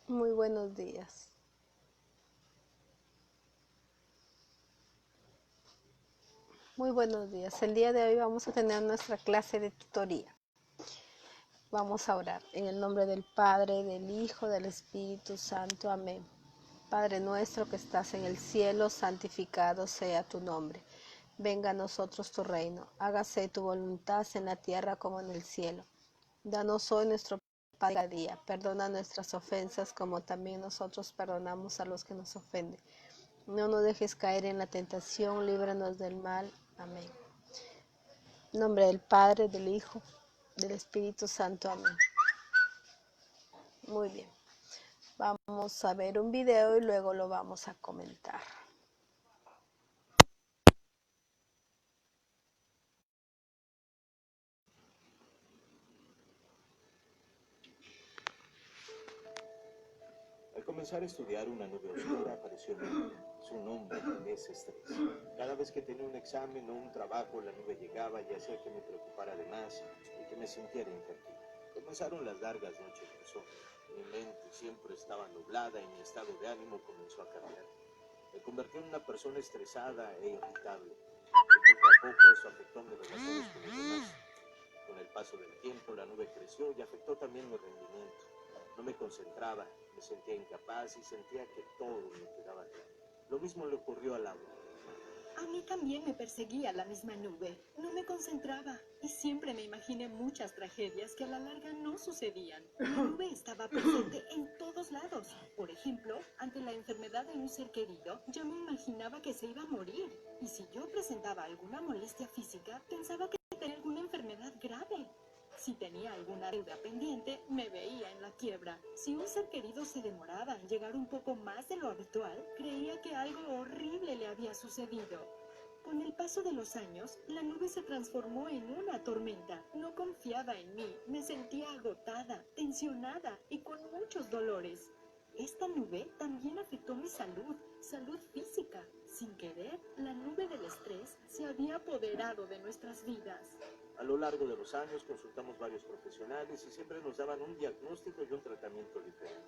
Muy buenos días. Muy buenos días. El día de hoy vamos a tener nuestra clase de tutoría. Vamos a orar en el nombre del Padre, del Hijo, del Espíritu Santo. Amén. Padre nuestro que estás en el cielo, santificado sea tu nombre. Venga a nosotros tu reino. Hágase tu voluntad en la tierra como en el cielo. Danos hoy nuestro pan de cada día. Perdona nuestras ofensas como también nosotros perdonamos a los que nos ofenden. No nos dejes caer en la tentación, líbranos del mal. Amén. En nombre del Padre, del Hijo, del Espíritu Santo. Amén. Muy bien. Vamos a ver un video y luego lo vamos a comentar. Al comenzar a estudiar, una nube oscura apareció en mi vida. Su nombre es estrés. Cada vez que tenía un examen o un trabajo, la nube llegaba y hacía que me preocupara de más y que me sintiera intranquilo. Comenzaron las largas noches de insomnio. Mi mente siempre estaba nublada y mi estado de ánimo comenzó a cambiar. Me convertí en una persona estresada e irritable. Y poco a poco eso afectó mis relaciones con los demás. Con el paso del tiempo, la nube creció y afectó también mi rendimiento. No me concentraba, me sentía incapaz y sentía que todo me quedaba claro. Lo mismo le ocurrió al agua. A mí también me perseguía la misma nube. No me concentraba y siempre me imaginé muchas tragedias que a la larga no sucedían. La nube estaba presente en todos lados. Por ejemplo, ante la enfermedad de un ser querido, yo me imaginaba que se iba a morir. Y si yo presentaba alguna molestia física, pensaba que tenía alguna enfermedad grave. Si tenía alguna deuda pendiente, me veía en la quiebra. Si un ser querido se demoraba en llegar un poco más de lo habitual, creía que algo horrible le había sucedido. Con el paso de los años, la nube se transformó en una tormenta. No confiaba en mí, me sentía agotada, tensionada y con muchos dolores. Esta nube también afectó mi salud física. Sin querer, la nube del estrés se había apoderado de nuestras vidas. A lo largo de los años consultamos varios profesionales y siempre nos daban un diagnóstico y un tratamiento diferente.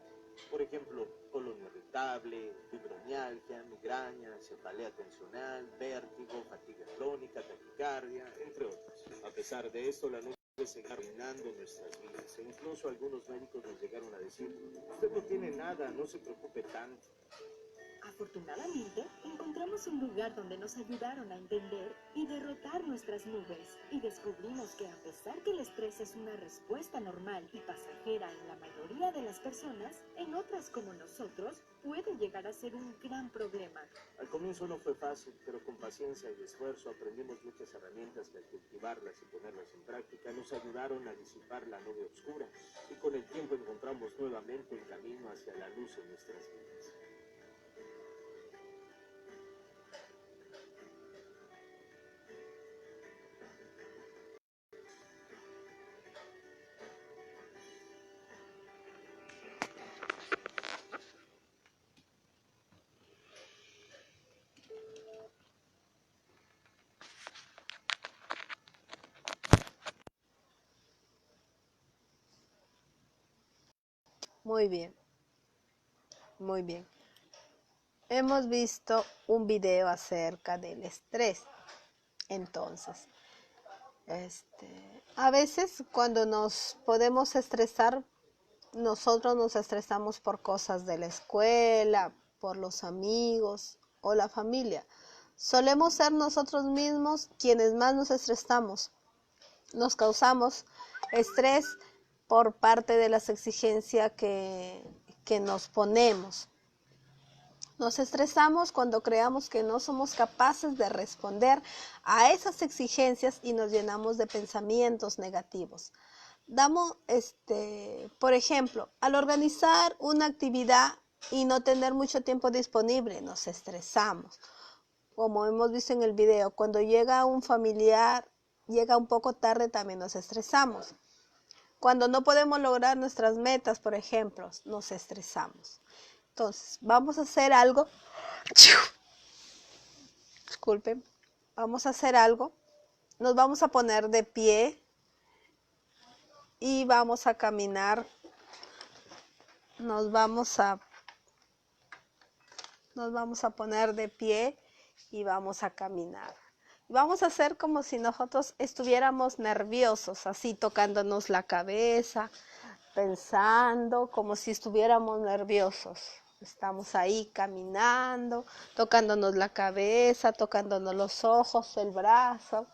Por ejemplo, colon irritable, fibromialgia, migraña, cefalea tensional, vértigo, fatiga crónica, taquicardia, entre otros. A pesar de esto, la nube seguía arruinando nuestras vidas e incluso algunos médicos nos llegaron a decir: usted no tiene nada, no se preocupe tanto. Afortunadamente, encontramos un lugar donde nos ayudaron a entender y derrotar nuestras nubes y descubrimos que a pesar que el estrés es una respuesta normal y pasajera en la mayoría de las personas, en otras como nosotros puede llegar a ser un gran problema. Al comienzo no fue fácil, pero con paciencia y esfuerzo aprendimos muchas herramientas que al cultivarlas y ponerlas en práctica nos ayudaron a disipar la nube oscura y con el tiempo encontramos nuevamente el camino hacia la luz en nuestras vidas. Muy bien. Muy bien. Hemos visto un video acerca del estrés. Entonces, a veces cuando nos podemos estresar, nosotros nos estresamos por cosas de la escuela, por los amigos o la familia. Solemos ser nosotros mismos quienes más nos estresamos. Nos causamos estrés por parte de las exigencias que nos ponemos. Nos estresamos cuando creamos que no somos capaces de responder a esas exigencias y nos llenamos de pensamientos negativos. Por ejemplo, al organizar una actividad y no tener mucho tiempo disponible, nos estresamos. Como hemos visto en el video, cuando llega un familiar, llega un poco tarde, también nos estresamos. Cuando no podemos lograr nuestras metas, por ejemplo, nos estresamos. Entonces, vamos a hacer algo. Disculpen. Vamos a hacer algo. Nos vamos a poner de pie y vamos a caminar nos vamos a poner de pie y vamos a caminar. Vamos a hacer como si nosotros estuviéramos nerviosos, así tocándonos la cabeza, pensando como si estuviéramos nerviosos. Estamos ahí caminando, tocándonos la cabeza, tocándonos los ojos, el brazo,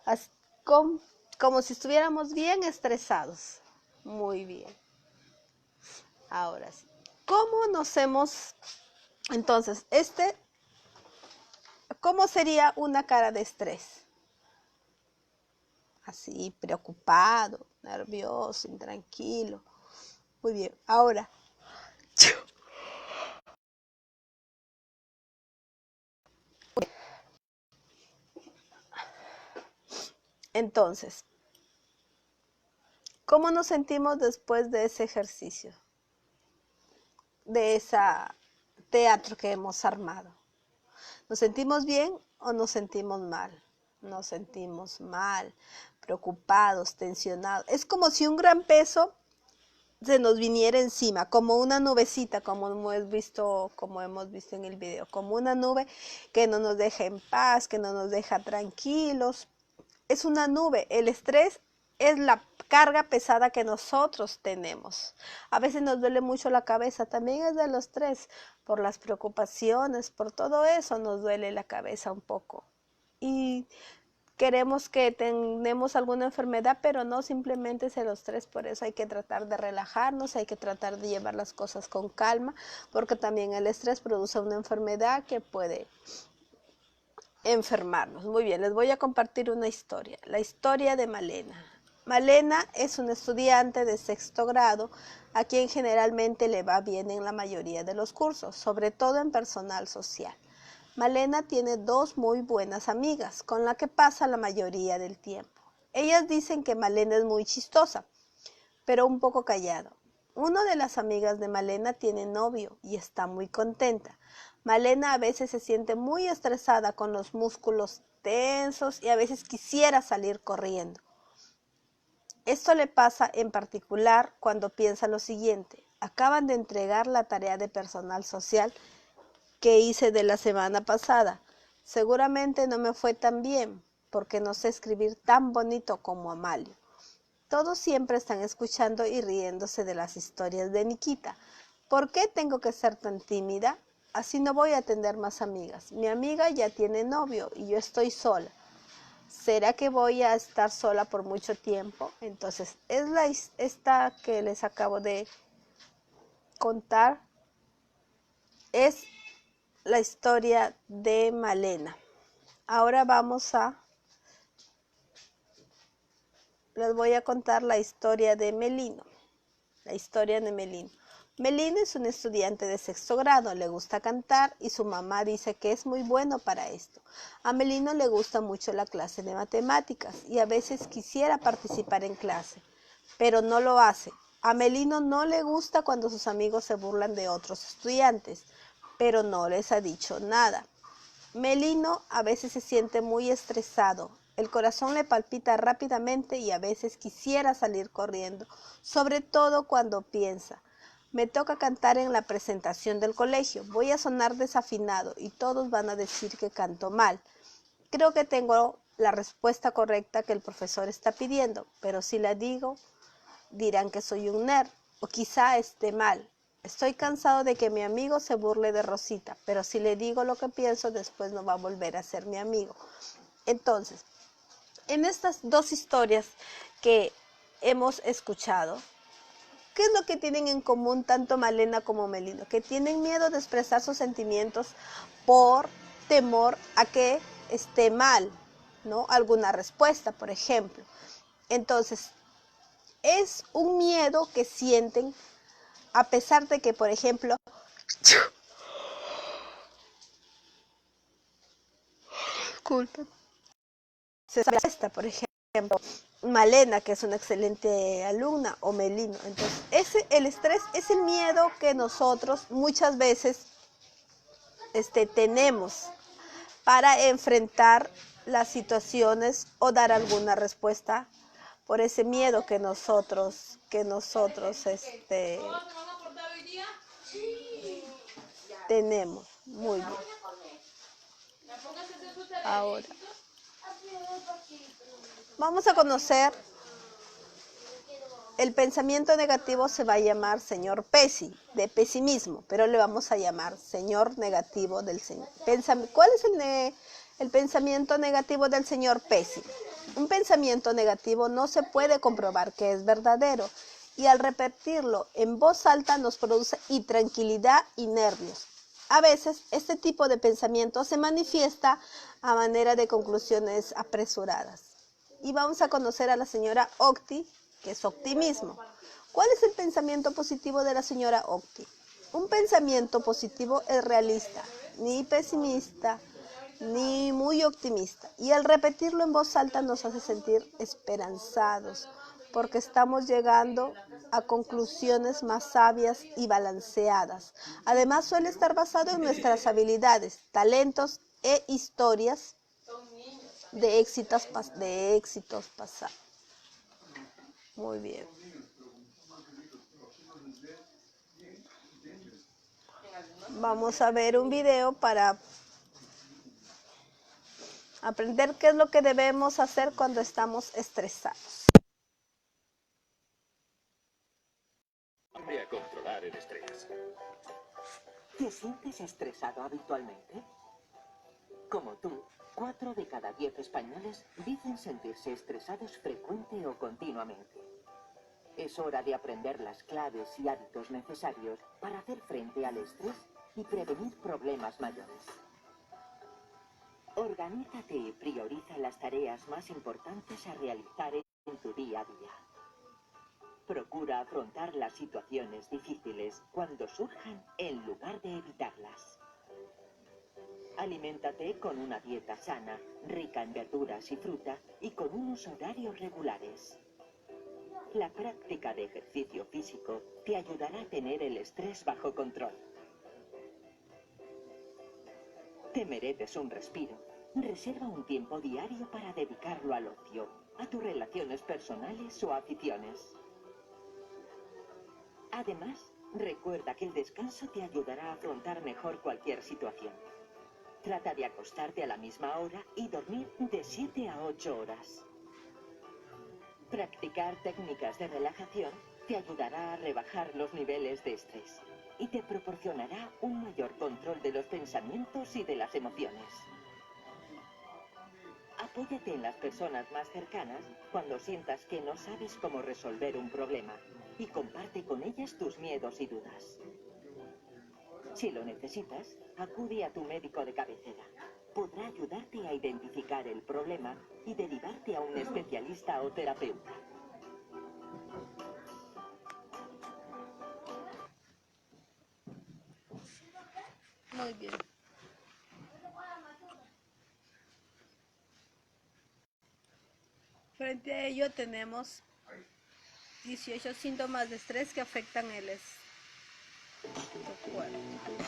así, como si estuviéramos bien estresados. Muy bien. Ahora sí. ¿Cómo nos hemos... Entonces, ¿cómo sería una cara de estrés? Así, preocupado, nervioso, intranquilo. Muy bien. Ahora, entonces, ¿cómo nos sentimos después de ese ejercicio? De ese teatro que hemos armado. ¿Nos sentimos bien o nos sentimos mal? Nos sentimos mal, preocupados, tensionados. Es como si un gran peso se nos viniera encima, como una nubecita, como hemos visto en el video, como una nube que no nos deja en paz, que no nos deja tranquilos. Es una nube. El estrés es la carga pesada que nosotros tenemos. A veces nos duele mucho la cabeza, también es de los estrés, por las preocupaciones, por todo eso nos duele la cabeza un poco. Y queremos que tenemos alguna enfermedad, pero no, simplemente es el estrés. Por eso hay que tratar de relajarnos, hay que tratar de llevar las cosas con calma, porque también el estrés produce una enfermedad que puede enfermarnos. Muy bien, les voy a compartir una historia, la historia de Malena. Malena es una estudiante de 6º grado a quien generalmente le va bien en la mayoría de los cursos, sobre todo en personal social. Malena tiene 2 muy buenas amigas con las que pasa la mayoría del tiempo. Ellas dicen que Malena es muy chistosa, pero un poco callado. Una de las amigas de Malena tiene novio y está muy contenta. Malena a veces se siente muy estresada con los músculos tensos y a veces quisiera salir corriendo. Esto le pasa en particular cuando piensa lo siguiente: acaban de entregar la tarea de personal social que hice de la semana pasada. Seguramente no me fue tan bien porque no sé escribir tan bonito como Amalio. Todos siempre están escuchando y riéndose de las historias de Nikita. ¿Por qué tengo que ser tan tímida? Así no voy a tener más amigas. Mi amiga ya tiene novio y yo estoy sola. ¿Será que voy a estar sola por mucho tiempo? Entonces, es esta que les acabo de contar. Es la historia de Malena. Ahora les voy a contar la historia de Melino. La historia de Melino. Melino es un estudiante de 6º grado, le gusta cantar y su mamá dice que es muy bueno para esto. A Melino le gusta mucho la clase de matemáticas y a veces quisiera participar en clase, pero no lo hace. A Melino no le gusta cuando sus amigos se burlan de otros estudiantes, pero no les ha dicho nada. Melino a veces se siente muy estresado. El corazón le palpita rápidamente y a veces quisiera salir corriendo, sobre todo cuando piensa: me toca cantar en la presentación del colegio, voy a sonar desafinado y todos van a decir que canto mal. Creo que tengo la respuesta correcta que el profesor está pidiendo, pero si la digo, dirán que soy un nerd o quizá esté mal. Estoy cansado de que mi amigo se burle de Rosita, pero si le digo lo que pienso, después no va a volver a ser mi amigo. Entonces, en estas 2 historias que hemos escuchado, ¿qué es lo que tienen en común tanto Malena como Melino? Que tienen miedo de expresar sus sentimientos por temor a que esté mal, ¿no? Alguna respuesta, por ejemplo. Entonces, es un miedo que sienten a pesar de que, por ejemplo, disculpen, se sabe por ejemplo, Malena, que es una excelente alumna, o Melino. Entonces, el estrés es el miedo que nosotros muchas veces tenemos para enfrentar las situaciones o dar alguna respuesta por ese miedo que nosotros tenemos. Muy bien. Ahora, vamos a conocer el pensamiento negativo. Se va a llamar señor Pesi, de pesimismo, pero le vamos a llamar señor negativo del señor. ¿Cuál es el pensamiento negativo del señor Pesi? Un pensamiento negativo no se puede comprobar que es verdadero y al repetirlo en voz alta nos produce intranquilidad y nervios. A veces este tipo de pensamiento se manifiesta a manera de conclusiones apresuradas. Y vamos a conocer a la señora Octi, que es optimismo. ¿Cuál es el pensamiento positivo de la señora Octi? Un pensamiento positivo es realista, ni pesimista, ni muy optimista. Y al repetirlo en voz alta nos hace sentir esperanzados, porque estamos llegando a conclusiones más sabias y balanceadas. Además, suele estar basado en nuestras habilidades, talentos e historias de éxitos pasados. Muy bien. Vamos a ver un video para aprender qué es lo que debemos hacer cuando estamos estresados. Aprende a controlar el estrés. ¿Te sientes estresado habitualmente? Como tú, 4 de cada 10 españoles dicen sentirse estresados frecuente o continuamente. Es hora de aprender las claves y hábitos necesarios para hacer frente al estrés y prevenir problemas mayores. Organízate y prioriza las tareas más importantes a realizar en tu día a día. Procura afrontar las situaciones difíciles cuando surjan en lugar de evitarlas. Aliméntate con una dieta sana, rica en verduras y fruta y con unos horarios regulares. La práctica de ejercicio físico te ayudará a tener el estrés bajo control. Te mereces un respiro. Reserva un tiempo diario para dedicarlo al ocio, a tus relaciones personales o aficiones. Además, recuerda que el descanso te ayudará a afrontar mejor cualquier situación. Trata de acostarte a la misma hora y dormir de 7 a 8 horas. Practicar técnicas de relajación te ayudará a rebajar los niveles de estrés y te proporcionará un mayor control de los pensamientos y de las emociones. Apóyate en las personas más cercanas cuando sientas que no sabes cómo resolver un problema y comparte con ellas tus miedos y dudas. Si lo necesitas, acude a tu médico de cabecera. Podrá ayudarte a identificar el problema y derivarte a un especialista o terapeuta. Muy bien. Frente a ello tenemos 18 síntomas de estrés que afectan el cuerpo.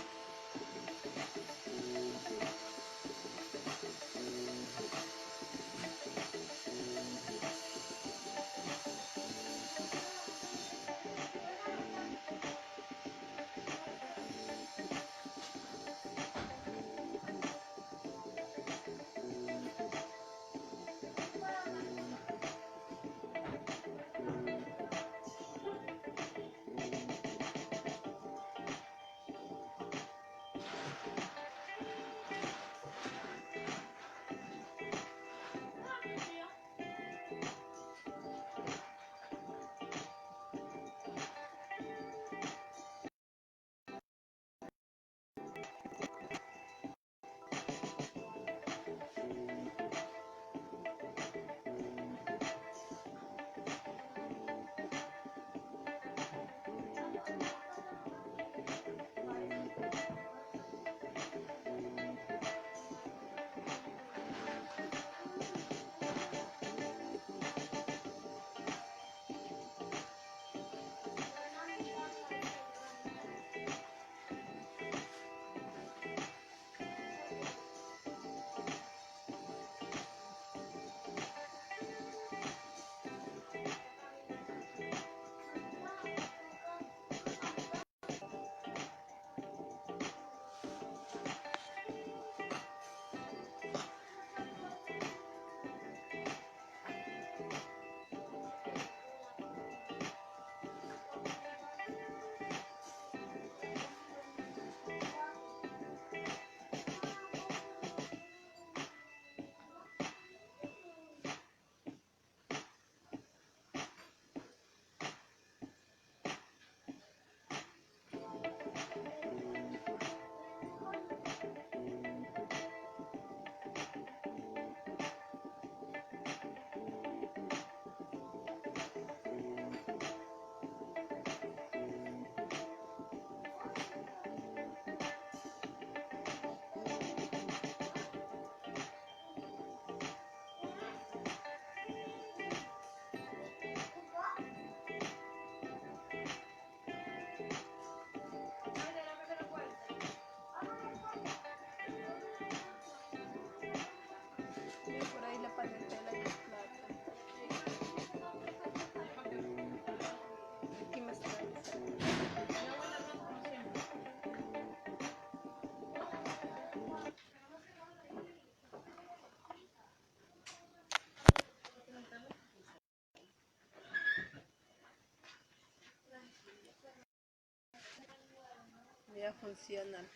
ya funciona.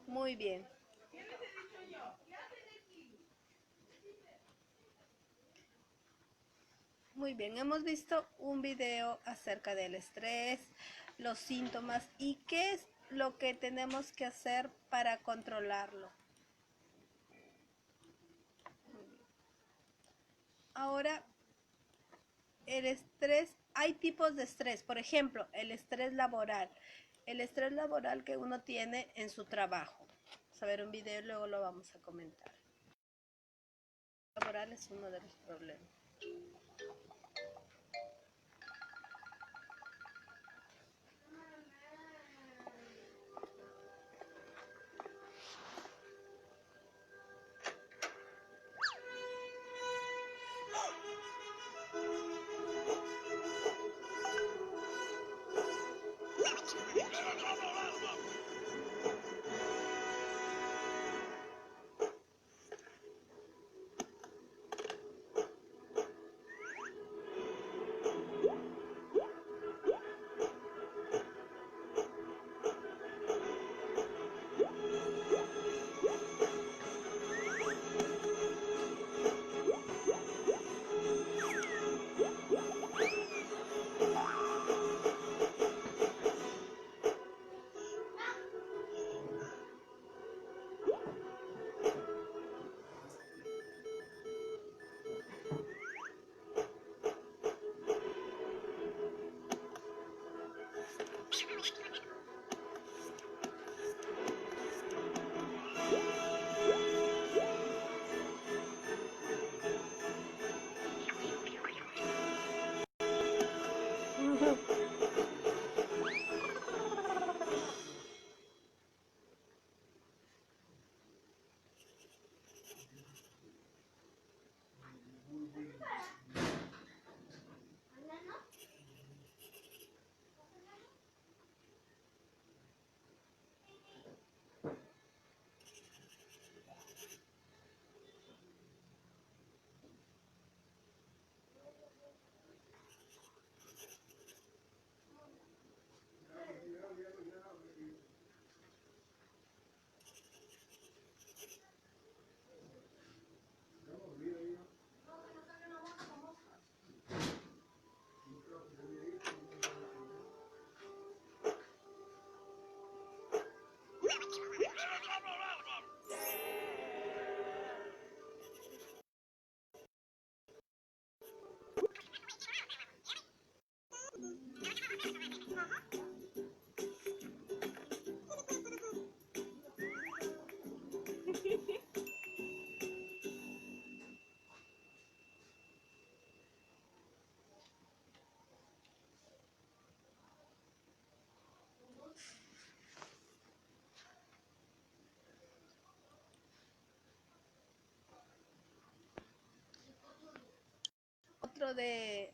Muy bien. Muy bien, hemos visto un video acerca del estrés, los síntomas y qué es lo que tenemos que hacer para controlarlo. Ahora, el estrés, hay tipos de estrés. Por ejemplo, el estrés laboral. El estrés laboral que uno tiene en su trabajo. Vamos a ver un video y luego lo vamos a comentar. El laboral es uno de los problemas.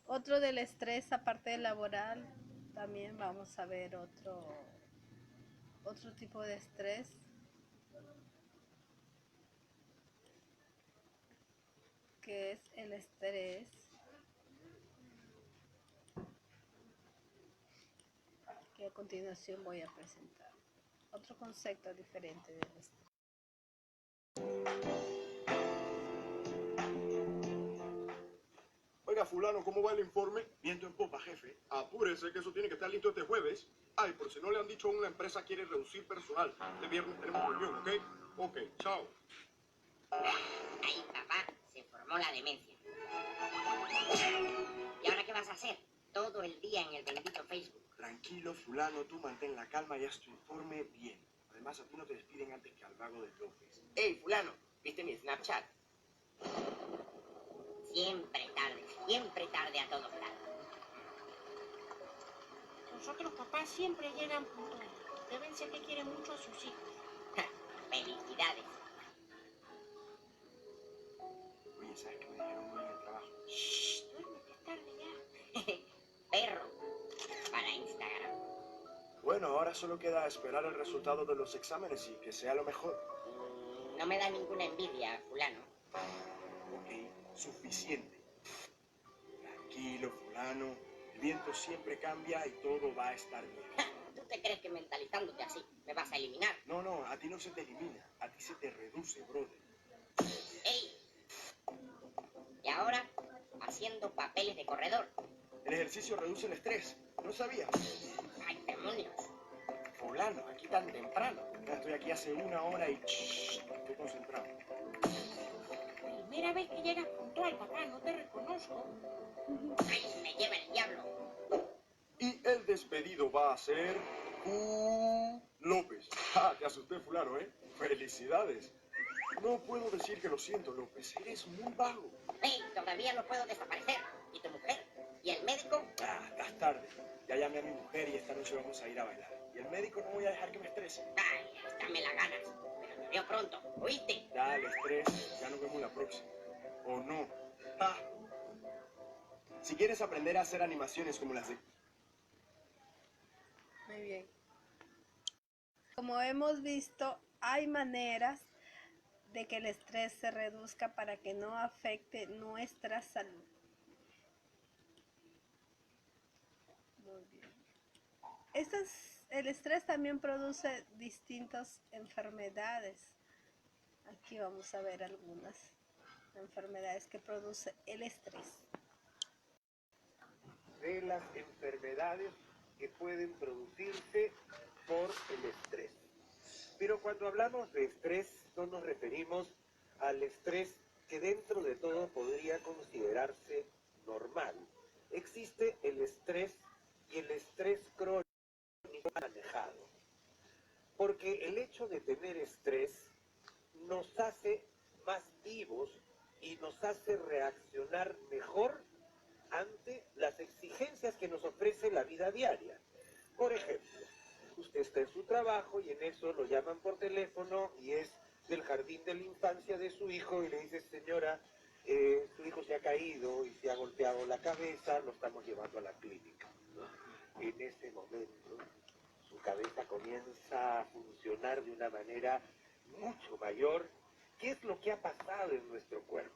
Otro del estrés, aparte del laboral, también vamos a ver otro tipo de estrés, que es el estrés que a continuación voy a presentar. Otro concepto diferente del estrés. Oiga, fulano, ¿cómo va el informe? Viento en popa, jefe. Apúrese, que eso tiene que estar listo este jueves. Ay, por si no le han dicho aún, la empresa quiere reducir personal. Este viernes tenemos reunión, ¿ok? Ok, chao. Ahí, papá, se formó la demencia. ¿Y ahora qué vas a hacer? Todo el día en el bendito Facebook. Tranquilo, fulano, tú mantén la calma y haz tu informe bien. Además, a ti no te despiden antes que al vago de López. Ey, fulano, ¿viste mi Snapchat? Siempre tarde a todos lados. Nosotros papás siempre llegan puntuales. Deben ser que quieren mucho a sus hijos. Felicidades. Oye, ¿sabes qué me dijeron hoy en el trabajo? Shh, duérmete, es tarde ya. Perro. Para Instagram. Bueno, ahora solo queda esperar el resultado de los exámenes y que sea lo mejor. No me da ninguna envidia, fulano. Ok, suficiente. Tranquilo, fulano. El viento siempre cambia y todo va a estar bien. ¿Tú te crees que mentalizándote así me vas a eliminar? No, no, a ti no se te elimina, a ti se te reduce, brother. ¡Ey! Y ahora, haciendo papeles de corredor. El ejercicio reduce el estrés, ¿no sabías? ¡Ay, demonios! Fulano, aquí tan temprano. Ya estoy aquí hace 1 hora y estoy concentrado. Primera vez que llegas puntual, papá, no te reconozco. ¡Ay, me lleva el diablo! Y el despedido va a ser... López. Ah, te asusté, fulano, ¿eh? Felicidades. No puedo decir que lo siento, López. Eres muy vago. ¡Ey! Todavía no puedo desaparecer. ¿Y tu mujer? ¿Y el médico? Ah, estás tarde. Ya llamé a mi mujer y esta noche vamos a ir a bailar. Y el médico no voy a dejar que me estrese. ¡Ay, esta me la ganas! Pero te veo pronto, ¿oíste? Dale, estrés. Ya nos vemos la próxima. ¿O no? Ah. Si quieres aprender a hacer animaciones como las de... Muy bien. Como hemos visto, hay maneras de que el estrés se reduzca para que no afecte nuestra salud. Muy bien. El estrés también produce distintas enfermedades. Aquí vamos a ver algunas enfermedades que produce el estrés. De las enfermedades que pueden producirse por el estrés. Pero cuando hablamos de estrés no nos referimos al estrés que dentro de todo podría considerarse normal. Existe el estrés y el estrés crónico manejado. Porque el hecho de tener estrés nos hace más vivos y nos hace reaccionar mejor ante las exigencias que nos ofrece la vida diaria. Por ejemplo, usted está en su trabajo y en eso lo llaman por teléfono y es del jardín de la infancia de su hijo y le dice, señora, su hijo se ha caído y se ha golpeado la cabeza, lo estamos llevando a la clínica. En ese momento, su cabeza comienza a funcionar de una manera mucho mayor. ¿Qué es lo que ha pasado en nuestro cuerpo?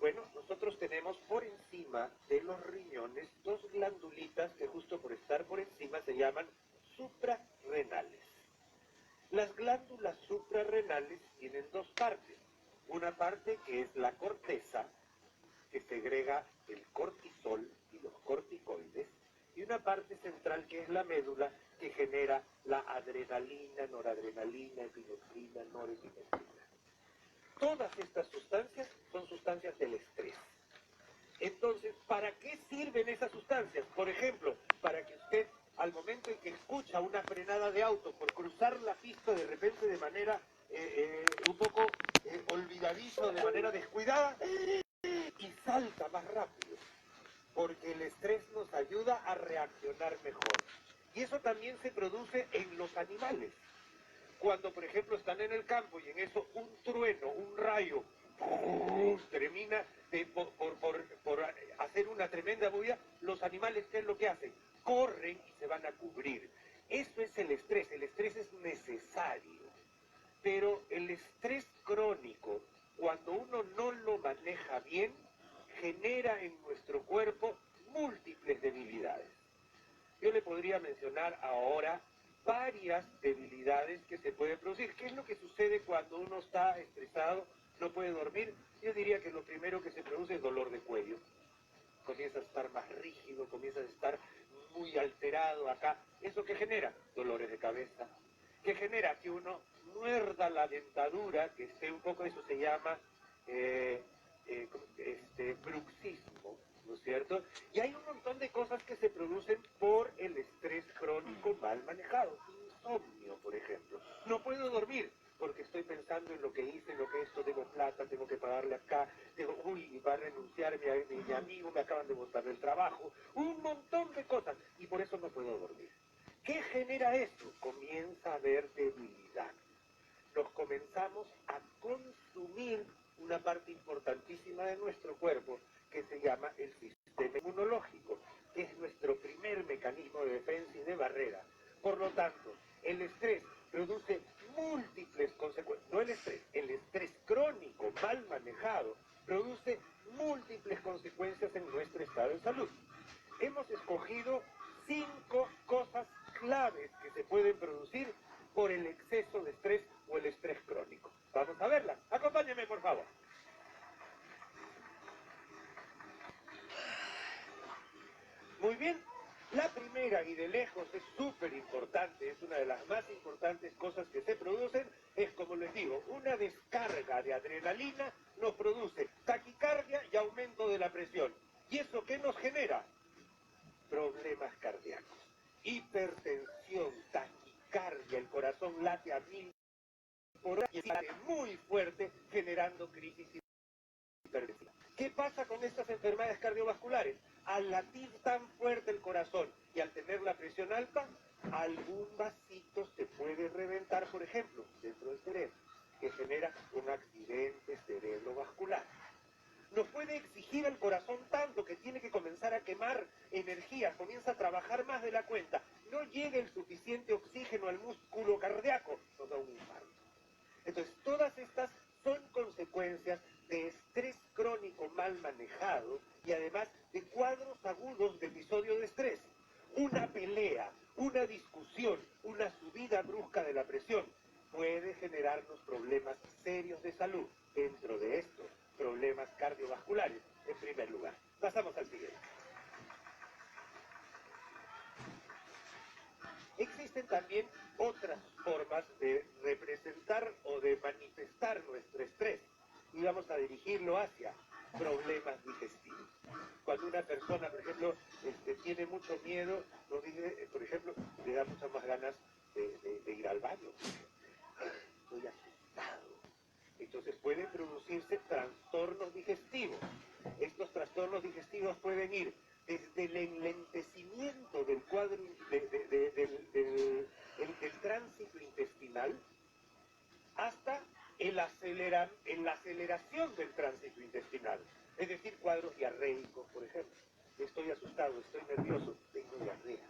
Bueno, nosotros tenemos por encima de los riñones 2 glandulitas que justo por estar por encima se llaman suprarrenales. Las glándulas suprarrenales tienen 2 partes. Una parte que es la corteza, que segrega el cortisol y los corticoides, y una parte central que es la médula, que genera la adrenalina, noradrenalina, epinefrina, norepinefrina. Todas estas sustancias son sustancias del estrés. Entonces, ¿para qué sirven esas sustancias? Por ejemplo, para que usted, al momento en que escucha una frenada de auto por cruzar la pista de repente de manera un poco olvidadiza, de manera descuidada, y salta más rápido. Porque el estrés nos ayuda a reaccionar mejor. Y eso también se produce en los animales. Cuando, por ejemplo, están en el campo y en eso un trueno, un rayo, termina por hacer una tremenda bulla, los animales, ¿qué es lo que hacen? Corren y se van a cubrir. Eso es el estrés es necesario. Pero el estrés crónico, cuando uno no lo maneja bien, genera en nuestro cuerpo múltiples debilidades. Yo le podría mencionar ahora varias debilidades que se pueden producir. ¿Qué es lo que sucede cuando uno está estresado, no puede dormir? Yo diría que lo primero que se produce es dolor de cuello. Comienza a estar más rígido, comienza a estar muy alterado acá. ¿Eso qué genera? Dolores de cabeza. ¿Qué genera? Que uno muerda la dentadura, que esté un poco, eso se llama bruxismo, ¿no es cierto? Y hay un montón de cosas que se producen por el estrés crónico mal manejado. Insomnio, por ejemplo. No puedo dormir porque estoy pensando en lo que hice, en lo que esto, tengo plata, tengo que pagarle acá, va a renunciar mi amigo, me acaban de botar del trabajo, un montón de cosas, y por eso no puedo dormir. ¿Qué genera esto? Comienza a haber debilidad. Nos comenzamos a consumir una parte importantísima de nuestro cuerpo que se llama el sistema inmunológico, que es nuestro primer mecanismo de defensa y de barrera. Por lo tanto, el estrés produce múltiples consecuencias, no el estrés crónico mal manejado produce múltiples consecuencias en nuestro estado de salud. hemos escogido 5 cosas claves que se pueden producir por el exceso de estrés o el estrés crónico. Vamos a verlas. Acompáñenme, por favor. Muy bien. La primera, y de lejos es súper importante, es una de las más importantes cosas que se producen, es, como les digo, una descarga de adrenalina nos produce taquicardia y aumento de la presión. ¿Y eso qué nos genera? Problemas cardíacos, hipertensión, taquicardia, el corazón late a 1000 por hora y late muy fuerte, generando crisis hipertensiva. ¿Qué pasa con estas enfermedades cardiovasculares? Al latir tan fuerte el corazón y al tener la presión alta, algún vasito se puede reventar, por ejemplo, dentro del cerebro, que genera un accidente cerebrovascular. Nos puede exigir el corazón tanto que tiene que comenzar a quemar energía, comienza a trabajar más de la cuenta, no llega el suficiente oxígeno al músculo cardíaco, nos da un infarto. Entonces, todas estas son consecuencias de estrés crónico mal manejado y además de cuadros agudos de episodio de estrés. Una pelea, una discusión, una subida brusca de la presión puede generarnos problemas serios de salud. Dentro de estos, problemas cardiovasculares, en primer lugar. Pasamos al siguiente. Existen también otras formas de representar o de manifestar nuestro estrés y vamos a dirigirlo hacia problemas digestivos. Cuando una persona, por ejemplo, tiene mucho miedo, nos dice, por ejemplo, le da muchas más ganas de ir al baño. Estoy asustado. Entonces pueden producirse trastornos digestivos. Estos trastornos digestivos pueden ir desde el enlentecimiento del cuadro del tránsito intestinal hasta la aceleración del tránsito intestinal. Es decir, cuadros diarreicos, por ejemplo. Estoy asustado, estoy nervioso, tengo diarrea.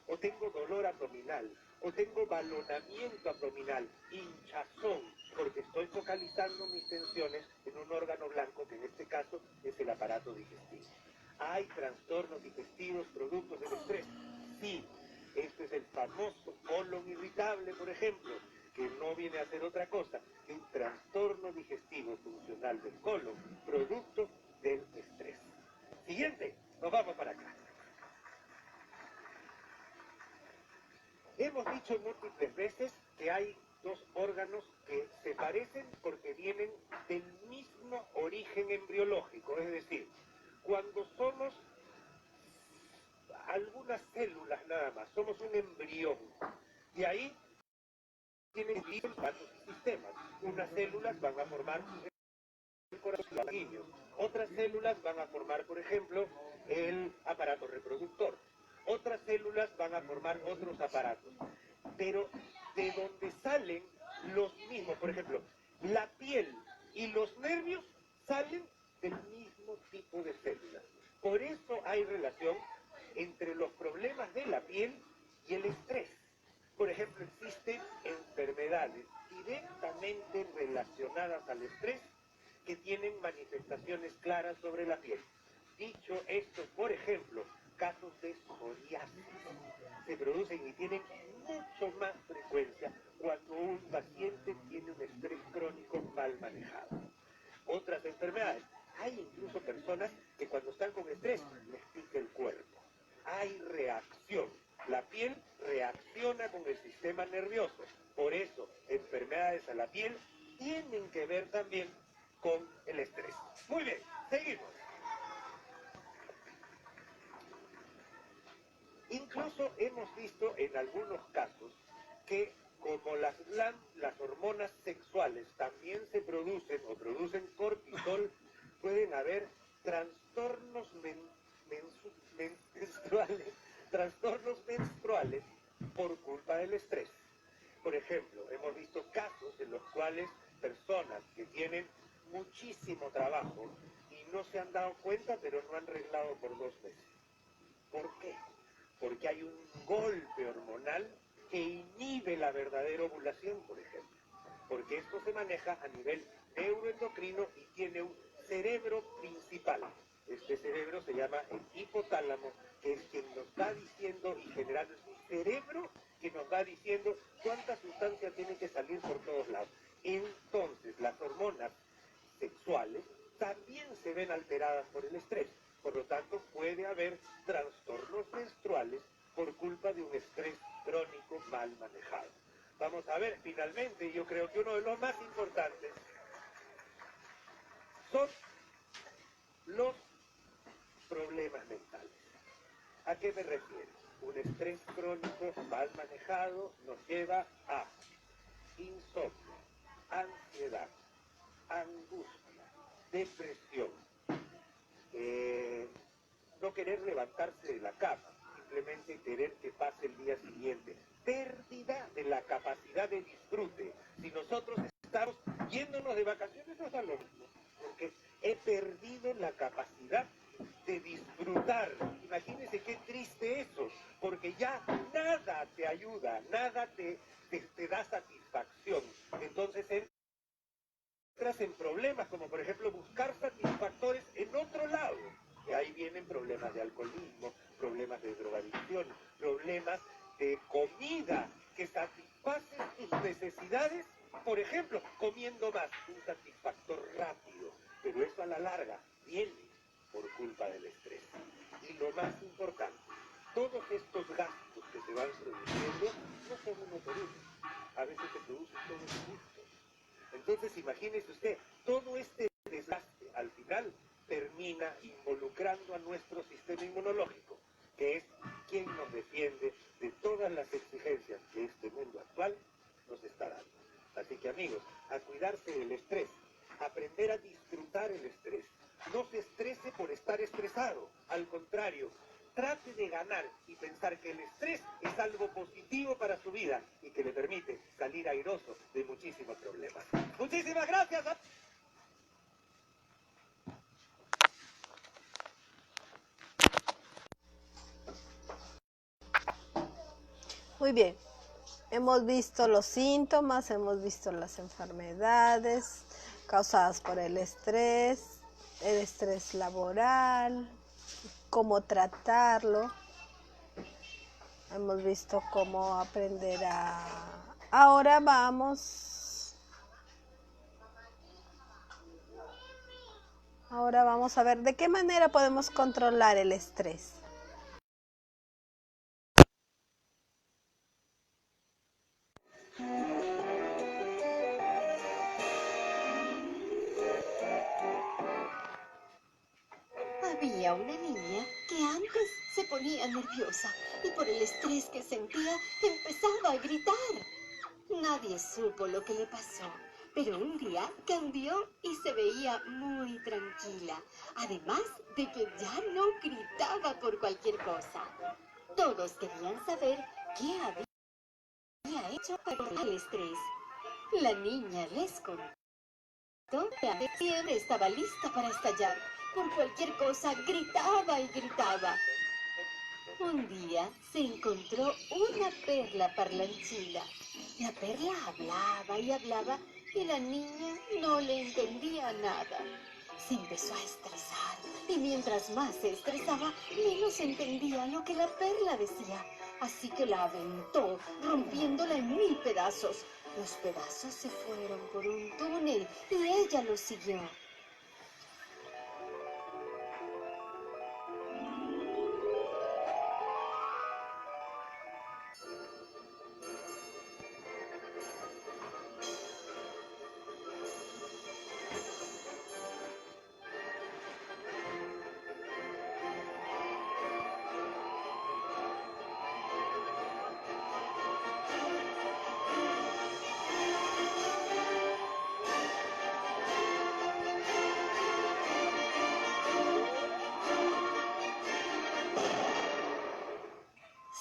O tengo dolor abdominal, o tengo balonamiento abdominal, hinchazón, porque estoy focalizando mis tensiones en un órgano blanco, que en este caso es el aparato digestivo. ¿Hay trastornos digestivos productos del estrés? Sí. Este es el famoso colon irritable, por ejemplo, que no viene a ser otra cosa que un trastorno digestivo funcional del colon, producto del estrés. Siguiente, nos vamos para acá. Hemos dicho múltiples veces que hay dos órganos que se parecen porque vienen del mismo origen embriológico, es decir, cuando somos algunas células nada más, somos un embrión, y ahí tienen varios sistemas. Unas células van a formar el corazón sanguíneo, otras células van a formar, por ejemplo, el aparato reproductor, otras células van a formar otros aparatos, pero de donde salen los mismos, por ejemplo, la piel y los nervios salen del mismo tipo de células. Por eso hay relación entre los problemas de la piel y el estrés. Por ejemplo, existen enfermedades directamente relacionadas al estrés que tienen manifestaciones claras sobre la piel. Dicho esto, por ejemplo, casos de psoriasis se producen y tienen mucho más frecuencia cuando un paciente tiene un estrés crónico mal manejado. Otras enfermedades, hay incluso personas que cuando están con estrés les pica el cuerpo. Hay reacción. La piel reacciona con el sistema nervioso. Por eso, enfermedades a la piel tienen que ver también con el estrés. Muy bien, seguimos. Incluso hemos visto en algunos casos que como las hormonas sexuales también se producen o producen cortisol, pueden haber trastornos menstruales por culpa del estrés. Por ejemplo, hemos visto casos en los cuales personas que tienen muchísimo trabajo y no se han dado cuenta, pero no han arreglado por 2 meses. ¿Por qué? Porque hay un golpe hormonal que inhibe la verdadera ovulación, por ejemplo. Porque esto se maneja a nivel neuroendocrino y tiene un cerebro principal. Este cerebro se llama el hipotálamo, que es quien nos va diciendo y generando, es un cerebro que nos va diciendo cuánta sustancia tiene que salir por todos lados. Entonces, las hormonas sexuales también se ven alteradas por el estrés. Por lo tanto, puede haber trastornos menstruales por culpa de un estrés crónico mal manejado. Vamos a ver, finalmente, yo creo que uno de los más importantes son los problemas mentales. ¿A qué me refiero? Un estrés crónico mal manejado nos lleva a insomnio, ansiedad, angustia, depresión, no querer levantarse de la cama, simplemente querer que pase el día siguiente, pérdida de la capacidad de disfrute. Si nosotros estamos yéndonos de vacaciones, no es lo mismo, porque he perdido la capacidad de disfrutar. Imagínense qué triste eso, porque ya nada te ayuda, nada te da satisfacción. Entonces entras en problemas, como por ejemplo buscar satisfactores en otro lado. Y ahí vienen problemas de alcoholismo, problemas de drogadicción, problemas de comida, que satisfacen tus necesidades, por ejemplo, comiendo más, un satisfactor rápido. Pero eso a la larga viene por culpa del estrés. Y lo más importante, todos estos gastos que se van produciendo no son uno por uno. A veces se producen todos juntos. Entonces, imagínese usted, todo este desgaste al final termina involucrando a nuestro sistema inmunológico, que es quien nos defiende de todas las exigencias que este mundo actual nos está dando. Así que, amigos, a cuidarse del estrés, aprender a disfrutar el estrés. No se estrese por estar estresado, al contrario, trate de ganar y pensar que el estrés es algo positivo para su vida y que le permite salir airoso de muchísimos problemas. Muchísimas gracias. Muy bien, hemos visto los síntomas, hemos visto las enfermedades causadas por el estrés laboral, cómo tratarlo. Hemos visto cómo aprender Ahora vamos a ver de qué manera podemos controlar el estrés. Había una niña que antes se ponía nerviosa y por el estrés que sentía empezaba a gritar. Nadie supo lo que le pasó, pero un día cambió y se veía muy tranquila, además de que ya no gritaba por cualquier cosa. Todos querían saber qué había hecho para controlar el estrés. La niña les contó que siempre estaba lista para estallar. Por cualquier cosa gritaba y gritaba. Un día se encontró una perla parlanchina. La perla hablaba y hablaba y la niña no le entendía nada. Se empezó a estresar y mientras más se estresaba, menos entendía lo que la perla decía. Así que la aventó, rompiéndola en 1000 pedazos. Los pedazos se fueron por un túnel y ella los siguió.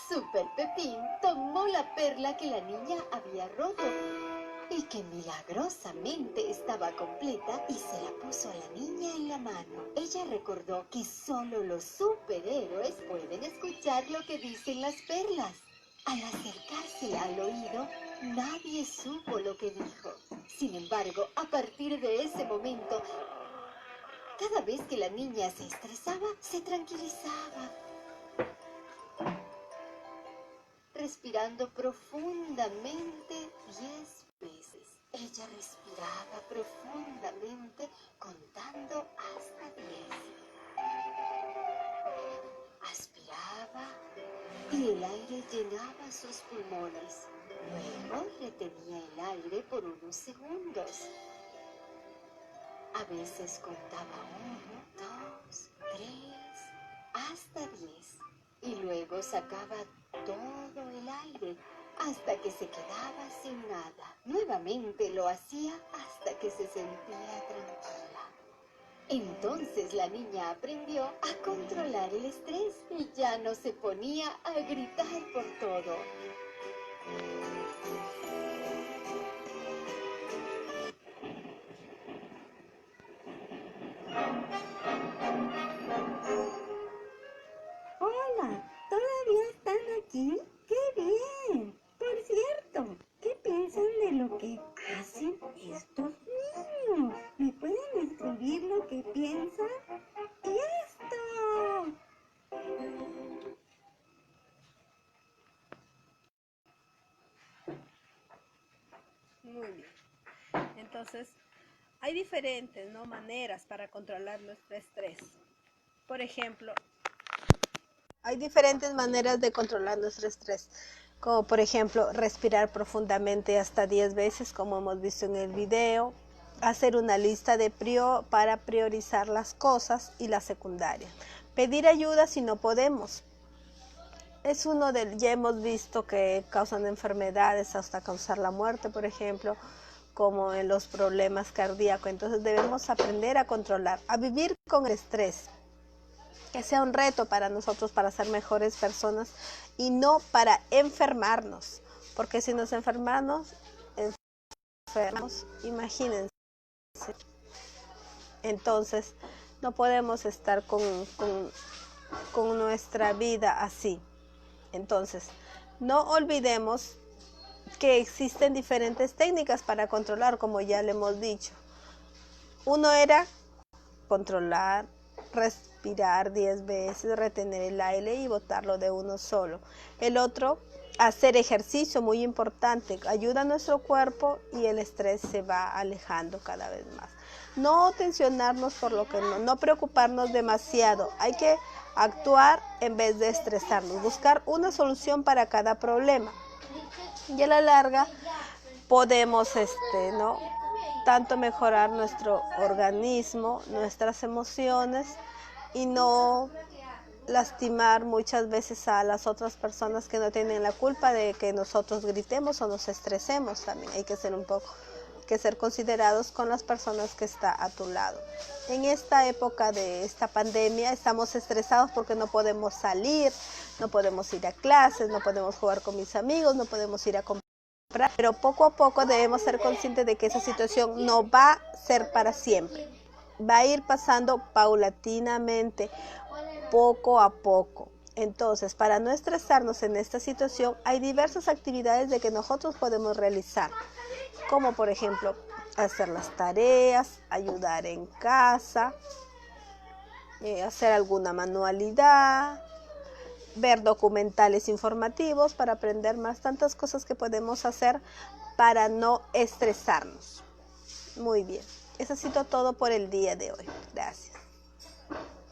Super Pepín tomó la perla que la niña había roto y que milagrosamente estaba completa y se la puso a la niña en la mano. Ella recordó que solo los superhéroes pueden escuchar lo que dicen las perlas. Al acercársela al oído, nadie supo lo que dijo. Sin embargo, a partir de ese momento, Cada vez que la niña se estresaba, se tranquilizaba, respirando profundamente 10 veces. Ella respiraba profundamente, contando hasta 10. Aspiraba y el aire llenaba sus pulmones. Luego retenía el aire por unos segundos. A veces contaba 1, 2, 3, hasta 10. Y luego sacaba todo el aire hasta que se quedaba sin nada. Nuevamente lo hacía hasta que se sentía tranquila. Entonces la niña aprendió a controlar el estrés y ya no se ponía a gritar por todo. Hola, ¿todavía están aquí? ¡Qué bien! Por cierto, ¿qué piensan de lo que hacen estos niños? ¿Me pueden escribir lo que piensan? ¡Esto! Muy bien. Entonces, hay diferentes, ¿no?, maneras para controlar nuestro estrés. Por ejemplo, hay diferentes maneras de controlar nuestro estrés, como por ejemplo respirar profundamente hasta 10 veces, como hemos visto en el video, hacer una lista para priorizar las cosas y las secundarias, pedir ayuda si no podemos. Es ya hemos visto que causan enfermedades hasta causar la muerte, por ejemplo, como en los problemas cardíacos. Entonces debemos aprender a controlar, a vivir con el estrés, que sea un reto para nosotros para ser mejores personas y no para enfermarnos, porque si nos enfermamos, imagínense. Entonces no podemos estar con nuestra vida así. Entonces no olvidemos que existen diferentes técnicas para controlar, como ya le hemos dicho. Uno era controlar, respirar 10 veces, retener el aire y botarlo de uno solo. El otro, hacer ejercicio, muy importante, ayuda a nuestro cuerpo y el estrés se va alejando cada vez más. No tensionarnos por lo que no preocuparnos demasiado. Hay que actuar en vez de estresarnos, buscar una solución para cada problema. Y a la larga podemos tanto mejorar nuestro organismo, nuestras emociones y no lastimar muchas veces a las otras personas que no tienen la culpa de que nosotros gritemos o nos estresemos. También hay que ser considerados con las personas que están a tu lado. En esta época de esta pandemia estamos estresados porque no podemos salir, no podemos ir a clases, no podemos jugar con mis amigos, no podemos ir a comprar, pero poco a poco debemos ser conscientes de que esa situación no va a ser para siempre. Va a ir pasando paulatinamente, poco a poco. Entonces, para no estresarnos en esta situación, hay diversas actividades de que nosotros podemos realizar, como por ejemplo, hacer las tareas, ayudar en casa, hacer alguna manualidad, ver documentales informativos para aprender más, tantas cosas que podemos hacer para no estresarnos. Muy bien, eso ha sido todo por el día de hoy. Gracias.